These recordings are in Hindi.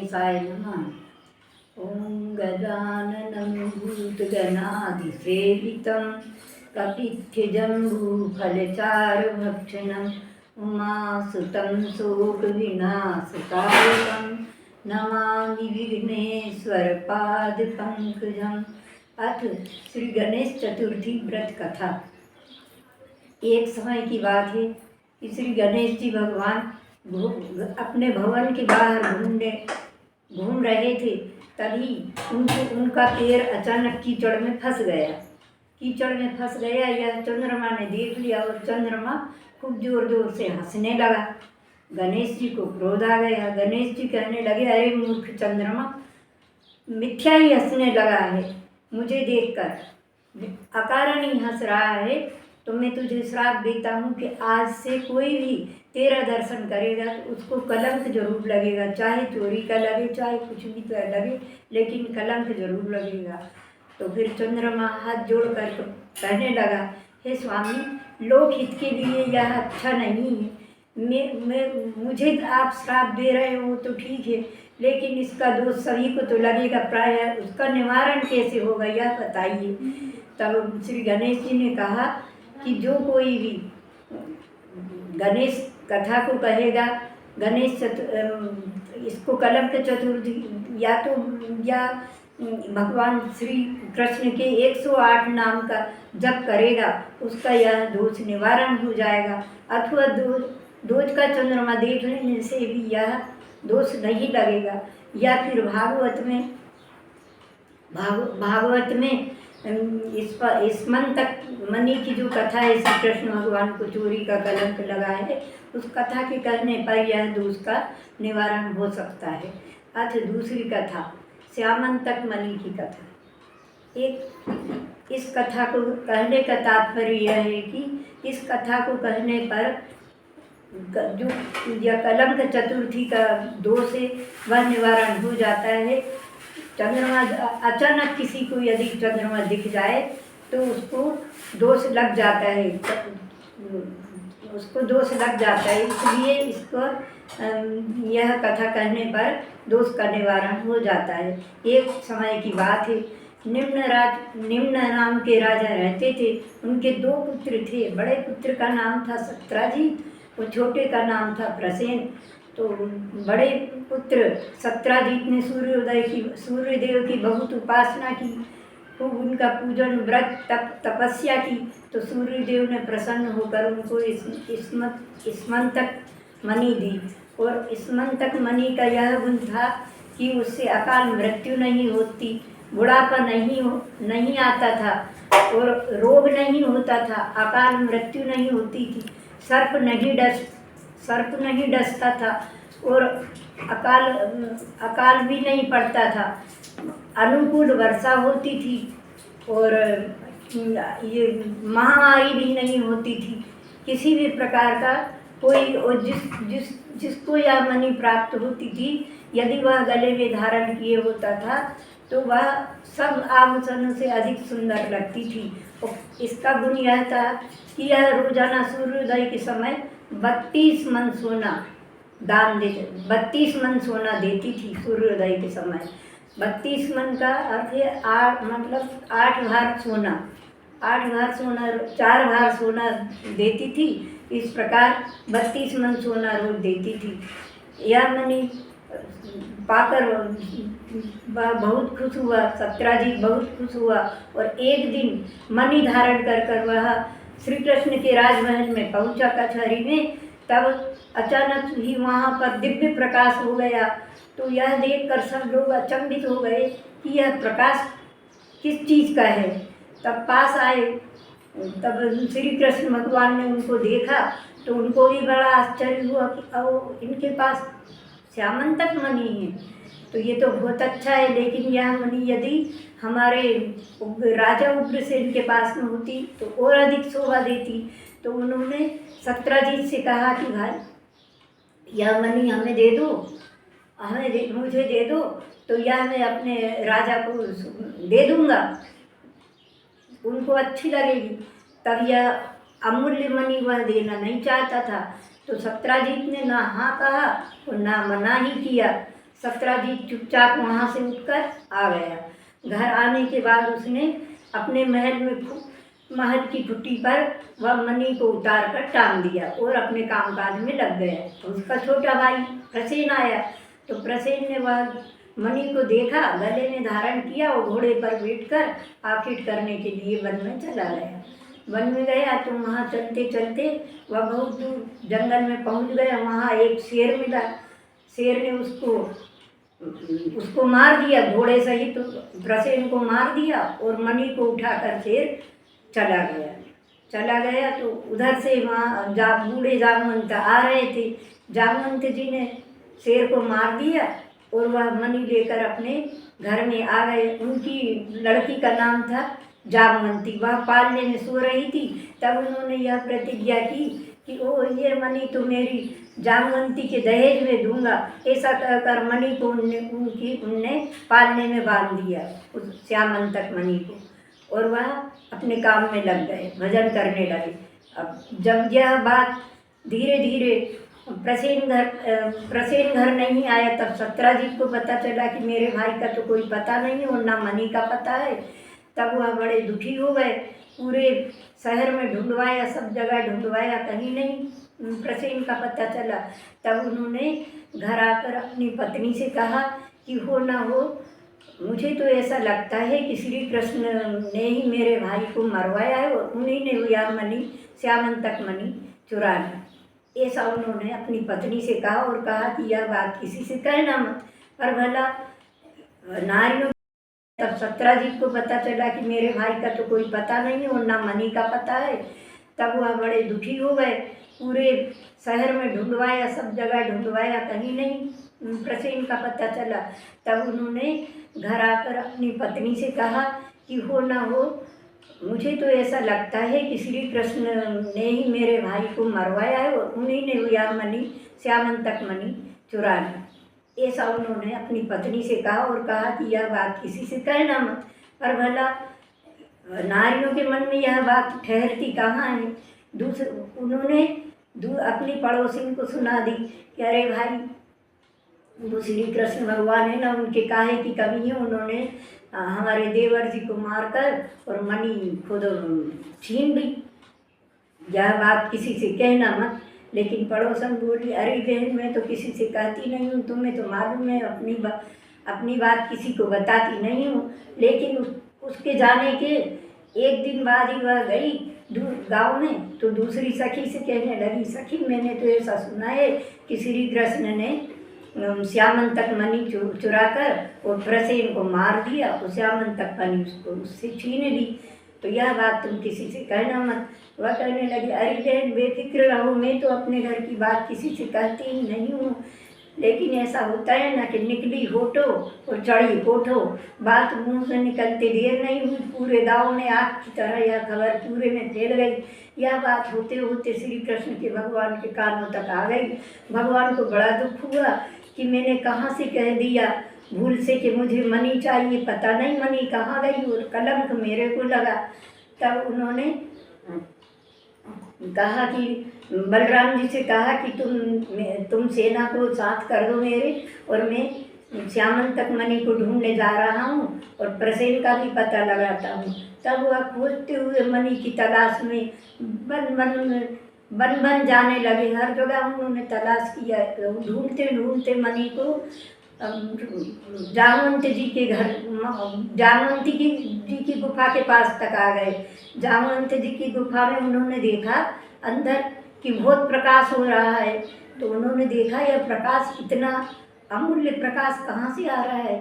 गणेशाय नमः। ॐ गजाननं भूतगणाधिसेवितं कपित्थजम्बूफलचारुभक्षणम् उमासुतं शोकविनाशकारकं नमामि विघ्नेश्वरपादपङ्कजम्। अथ श्री गणेश चतुर्थी व्रत कथा। एक समय की बात है कि श्री गणेश जी भगवान अपने भवन के बाहर घूम रहे थे। तभी उनका पैर अचानक कीचड़ में फंस गया। यह चंद्रमा ने देख लिया और चंद्रमा खूब जोर जोर से हंसने लगा। गणेश जी को क्रोध आ गया। गणेश जी कहने लगे, अरे मूर्ख चंद्रमा, मिथ्या ही हंसने लगा है, मुझे देखकर अकारण ही हंस रहा है। तो मैं तुझे श्राप देता हूँ कि आज से कोई भी तेरा दर्शन करेगा तो उसको कलंक जरूर लगेगा, चाहे चोरी का लगे चाहे कुछ भी लगे, लेकिन कलंक जरूर लगेगा। तो फिर चंद्रमा हाथ जोड़कर कहने लगा, हे स्वामी, लोकहित के लिए यह अच्छा नहीं है। मुझे आप श्राप दे रहे हो तो ठीक है, लेकिन इसका दोष सभी को तो लगेगा, प्रायः उसका निवारण कैसे होगा यह बताइए। तब श्री गणेश जी ने कहा कि जो कोई भी गणेश कथा को कहेगा, इसको कलंक चतुर्थी या भगवान श्री कृष्ण के 108 नाम का जप करेगा, उसका यह दोष निवारण हो जाएगा। अथवा दोष का चंद्रमा देख लेने से भी यह दोष नहीं लगेगा। या फिर भागवत में स्मंतक मणि की जो कथा है, श्री कृष्ण भगवान को चोरी का कलंक लगा है, उस कथा के कहने पर यह दोष का निवारण हो सकता है। अथ दूसरी कथा, श्यामंतक मणि की कथा। इस कथा को कहने का तात्पर्य यह है कि इस कथा को कहने पर जो यह कलंक चतुर्थी का दोष है वह निवारण हो जाता है। चंद्रमा अचानक किसी को यदि चंद्रमा दिख जाए तो उसको दोष लग जाता है, इसलिए इसको यह कथा कहने पर दोष का निवारण हो जाता है। एक समय की बात है, निम्न नाम के राजा रहते थे। उनके 2 पुत्र थे। बड़े पुत्र का नाम था सत्राजित और छोटे का नाम था प्रसेन। तो बड़े पुत्र सत्राजित ने सूर्यदेव की बहुत उपासना की, खूब उनका पूजन व्रत तपस्या की। तो सूर्यदेव ने प्रसन्न होकर उनको स्मंतक मणि दी। और स्मंतक मणि का यह गुण था कि उससे अकाल मृत्यु नहीं होती, बुढ़ापा नहीं आता था और रोग नहीं होता था, अकाल मृत्यु नहीं होती थी, सर्प नहीं डसता था और अकाल भी नहीं पड़ता था, अनुकूल वर्षा होती थी और ये महामारी भी नहीं होती थी। किसी भी प्रकार का कोई, और जिसको यह मणि प्राप्त होती थी, यदि वह गले में धारण किए होता था तो वह सब आभूषणों से अधिक सुंदर लगती थी। और इसका गुण यह था कि यह रोजाना सूर्योदय के समय 32 मन सोना दान देते, 32 मन सोना देती थी सूर्योदय के समय। 32 मन का अर्थ है 8 भार सोना, 4 भार सोना देती थी। इस प्रकार 32 मन सोना रोज देती थी। यह मणि पाकर बहुत खुश हुआ, सत्राजित बहुत खुश हुआ और एक दिन मणि धारण कर वह श्री कृष्ण के राजमहल में पहुंचा कचहरी में। तब अचानक ही वहाँ पर दिव्य प्रकाश हो गया। तो यह देखकर सब लोग अचंभित हो गए कि यह प्रकाश किस चीज़ का है। तब पास आए, तब श्री कृष्ण भगवान ने उनको देखा तो उनको भी बड़ा आश्चर्य हुआ कि इनके पास श्यामंतक मणि है, तो ये तो बहुत अच्छा है, लेकिन यह मणि यदि हमारे राजा उग्रसेन के पास में होती तो और अधिक शोभा देती। तो उन्होंने सत्राजित से कहा कि भाई यह मणि हमें दे दो, मुझे दे दो, तो यह मैं अपने राजा को दे दूंगा, उनको अच्छी लगेगी। तब यह अमूल्य मणि वह देना नहीं चाहता था। तो सत्राजित ने ना हाँ कहा और ना मना ही किया। सत्राजीत चुपचाप वहाँ से उठकर आ गया। घर आने के बाद उसने अपने महल की खुट्टी पर वह मणि को उतार कर टांग दिया और अपने कामकाज में लग गया। उसका छोटा भाई प्रसेन आया तो प्रसेन ने वह मणि को देखा, गले में धारण किया और घोड़े पर बैठकर आखिट करने के लिए वन में चला गया। वन में गया तो वहाँ चलते चलते वह बहुत दूर जंगल में पहुँच गया। वहाँ एक शेर मिला। शेर ने उसको मार दिया, घोड़े सहित तो प्रसेन को मार दिया और मणि को उठाकर शेर चला गया। तो उधर से वहाँ बूढ़े जामवंत आ रहे थे। जामवंत जी ने शेर को मार दिया और वह मणि लेकर अपने घर में आ गए। उनकी लड़की का नाम था जामवंती। वह पालने में सो रही थी। तब उन्होंने यह प्रतिज्ञा की कि ओ ये मणि तो मेरी जामवंती के दहेज में दूंगा। ऐसा कहकर मणि को उनने पालने में बांध दिया, उस श्यामंतक मणि को, और वह अपने काम में लग गए, भजन करने लगे। अब जब यह बात धीरे धीरे प्रसेन घर नहीं आया, तब सत्राजीत को पता चला कि मेरे भाई का तो कोई पता नहीं और ना मणि का पता है। तब वह बड़े दुखी हो गए। पूरे शहर में ढूंढवाया, सब जगह ढूंढवाया, कहीं नहीं प्रसेन का पता चला। तब उन्होंने घर आकर अपनी पत्नी से कहा कि हो ना हो, मुझे तो ऐसा लगता है कि श्री कृष्ण ने ही मेरे भाई को मरवाया है और उन्हीं ने यह मणि, श्यामंतक मणि चुरा ली। ऐसा उन्होंने अपनी पत्नी से कहा और कहा कि यह बात किसी से कहना मत। पर भला नारियों, तब सत्राजीत को पता चला कि मेरे भाई का तो कोई पता नहीं और ना मणि का पता है। तब वह बड़े दुखी हो गए। पूरे शहर में ढूंढवाया, सब जगह ढूंढवाया, कहीं नहीं प्रसेन का पता चला। तब उन्होंने घर आकर अपनी पत्नी से कहा कि हो ना हो, मुझे तो ऐसा लगता है कि श्री कृष्ण ने ही मेरे भाई को मरवाया है और उन्हीं ने यह मणि, श्यामंतक मणि चुरा ली। ऐसा उन्होंने अपनी पत्नी से कहा और कहा कि यह बात किसी से कहना मत। पर भला नारियों के मन में यह बात ठहरती कहाँ है। उन्होंने अपनी पड़ोसिन को सुना दी कि अरे भाई, वो श्री कृष्ण भगवान है ना, उनके काहे की कमी है, उन्होंने हमारे देवर जी को मारकर और मणि खुद छीन ली। यह बात किसी से कहना मत। लेकिन पड़ोसन बोली, अरे बहन, मैं तो किसी से कहती नहीं हूँ, तुम्हें तो मालूम है, अपनी बात किसी को बताती नहीं हूँ। लेकिन उसके जाने के एक दिन बाद ही वह गई गाँव में, तो दूसरी सखी से कहने लगी, सखी मैंने तो ऐसा सुना है कि श्री कृष्ण ने श्यामंतक मणि चुराकर और प्रसेन को मार दिया और श्यामंतक मणि उससे छीन ली। तो यह बात तुम किसी से कहना मत। वह कहने लगी, अरे बहन बेफिक्र रहो, मैं तो अपने घर की बात किसी से कहती ही नहीं हूँ। लेकिन ऐसा होता है ना कि निकली होठो और चढ़ी कोठो। बात मुँह से निकलते देर नहीं हुई, पूरे गाँव में आग की तरह यह खबर पूरे में फैल गई। यह बात होते होते श्री कृष्ण के भगवान के कानों तक आ गई। भगवान को बड़ा दुख हुआ कि मैंने कहाँ से कह दिया भूल से कि मुझे मणि चाहिए, पता नहीं मणि कहाँ गई और कलंक मेरे को लगा। तब उन्होंने कहा कि बलराम जी से कहा कि तुम सेना को साथ कर दो मेरे, और मैं श्यामंतक मणि को ढूंढने जा रहा हूँ और प्रसेन का भी पता लगाता हूँ। तब वह खोजते हुए मणि की तलाश में बन जाने लगे। हर जगह उन्होंने तलाश किया। ढूंढते ढूंढते मणि को जामवंती जी की गुफा के पास तक आ गए। जामवंती जी की गुफा में उन्होंने देखा अंदर कि बहुत प्रकाश हो रहा है। तो उन्होंने देखा यह प्रकाश, इतना अमूल्य प्रकाश कहाँ से आ रहा है,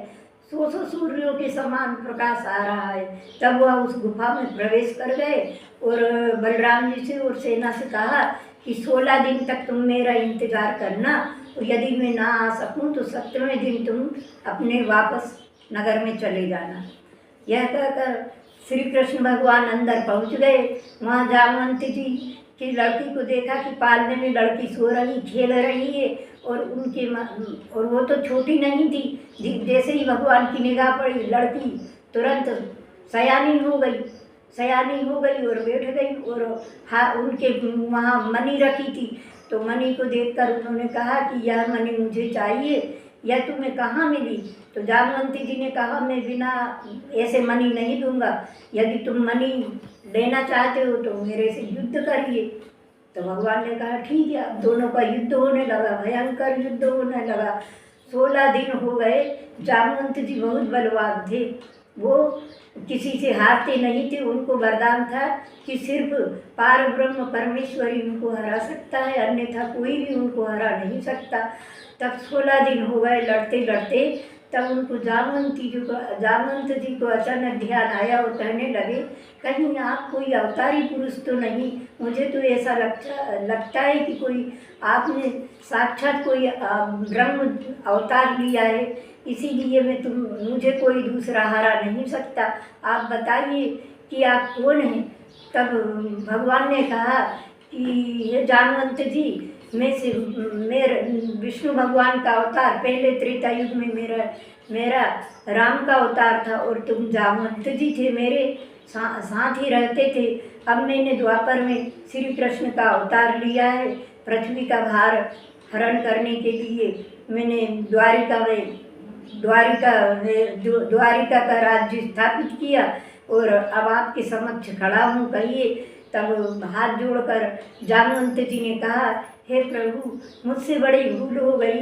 सौ सूर्यों के समान प्रकाश आ रहा है। तब वह उस गुफा में प्रवेश कर गए और बलराम जी से और सेना से कहा कि 16 दिन तक तुम मेरा इंतज़ार करना, और यदि मैं ना आ सकूं तो 17वें दिन तुम अपने वापस नगर में चले जाना। यह कहकर श्री कृष्ण भगवान अंदर पहुंच गए। वहाँ जामवंती जी की लड़की को देखा कि पालने में लड़की सो रही, खेल रही है, और वो तो छोटी नहीं थी। जैसे ही भगवान की निगाह पड़ी, लड़की तुरंत सयानी हो गई और बैठ गई। और उनके वहाँ मणि रखी थी, तो मणि को देखकर उन्होंने कहा कि यह मणि मुझे चाहिए, यह तुम्हें कहाँ मिली? तो जामवंती जी ने कहा, मैं बिना ऐसे मणि नहीं दूंगा, यदि तुम मणि लेना चाहते हो तो मेरे से युद्ध करिए। तो भगवान ने कहा ठीक है। अब दोनों का युद्ध होने लगा, भयंकर युद्ध होने लगा। 16 दिन हो गए। जामवंत जी बहुत बलवान थे, वो किसी से हारते नहीं थे। उनको वरदान था कि सिर्फ पार ब्रह्म परमेश्वर ही उनको हरा सकता है, अन्यथा कोई भी उनको हरा नहीं सकता। तब 16 दिन हो गए लड़ते लड़ते। तब उनको जामवंत जी को अचानक ध्यान आया और कहने लगे, कहीं आप कोई अवतारी पुरुष तो नहीं? मुझे तो ऐसा लगता है कि कोई आपने साक्षात कोई ब्रह्म अवतार लिया है, इसीलिए मुझे कोई दूसरा हरा नहीं सकता। आप बताइए कि आप कौन हैं? तब भगवान ने कहा कि ये जामवंत जी, मेरे विष्णु भगवान का अवतार, पहले त्रेता युग में मेरा राम का अवतार था और तुम जामवंत जी थे, मेरे साथ ही रहते थे। अब मैंने द्वापर में श्री कृष्ण का अवतार लिया है, पृथ्वी का भार हरण करने के लिए मैंने द्वारिका का राज्य स्थापित किया और अब आपके समक्ष खड़ा हूँ, कहिए। तब हाथ जोड़कर जामवंत जी ने कहा, हे प्रभु, मुझसे बड़ी भूल हो गई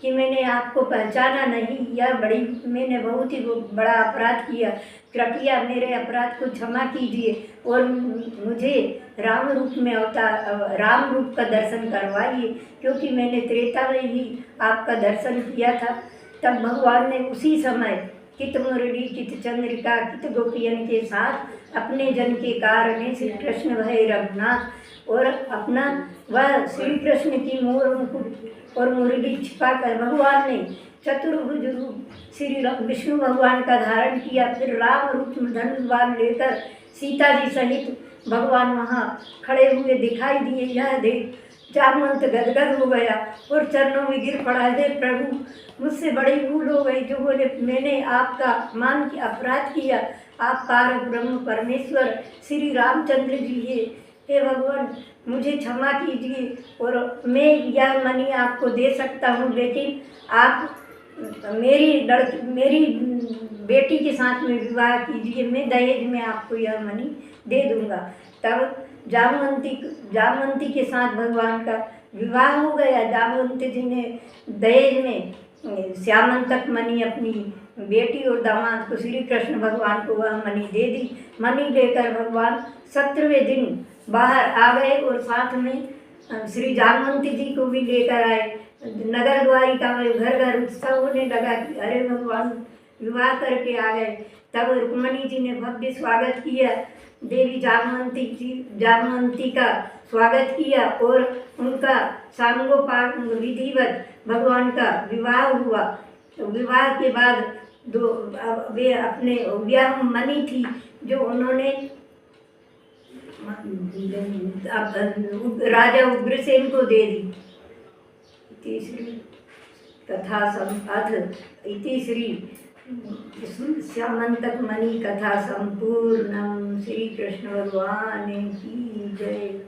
कि मैंने आपको पहचाना नहीं, मैंने बहुत ही बड़ा अपराध किया। कृपया मेरे अपराध को क्षमा कीजिए और मुझे राम रूप का दर्शन करवाइए, क्योंकि मैंने त्रेता में ही आपका दर्शन किया था। तब भगवान ने उसी समय कित मुरली कित चंद्रिका कित गोपियन के साथ अपने जन के कारण श्री कृष्ण भय रघुनाथ और अपना वह श्री कृष्ण की मोर मुकुट और मुरली छिपाकर भगवान ने चतुर्भुज रूप श्री विष्णु भगवान का धारण किया। फिर राम रूप धनुष बाण लेकर सीता जी सहित भगवान वहाँ खड़े हुए दिखाई दिए। यह देख जामवंत गदगद हो गया और चरणों में गिर पड़ा, हे प्रभु, मुझसे बड़ी भूल हो गई, जो मैंने आपका मान के अपराध किया। आप पार ब्रह्म परमेश्वर श्री रामचंद्र जी है, हे भगवान, मुझे क्षमा कीजिए और मैं यह मणि आपको दे सकता हूँ, लेकिन आप मेरी बेटी के साथ में विवाह कीजिए, मैं दहेज में आपको यह मणि दे दूँगा। तब जामवंती के साथ भगवान का विवाह हो गया। जामवंत जी ने दहेज में श्यामंतक मणि अपनी बेटी और दामाद को श्री कृष्ण भगवान को वह मणि दे दी। मणि लेकर भगवान 17वें दिन बाहर आ गए और साथ में श्री जामवंती जी को भी लेकर आए। नगर द्वारिका में घर घर उत्सव होने लगा कि अरे भगवान विवाह करके आ गए। तब रुक्मणी जी ने भव्य स्वागत किया, देवी जामवंती का स्वागत किया और उनका सांगोपांग विधिवत भगवान का विवाह हुआ। तो विवाह के बाद वे अपने विवाह मणि थी जो उन्होंने राजा उग्रसेन को दे दी। तीसरी कथा इति श्री श्यामंतक मणि कथा संपूर्णम। श्री कृष्ण भगवान की जय।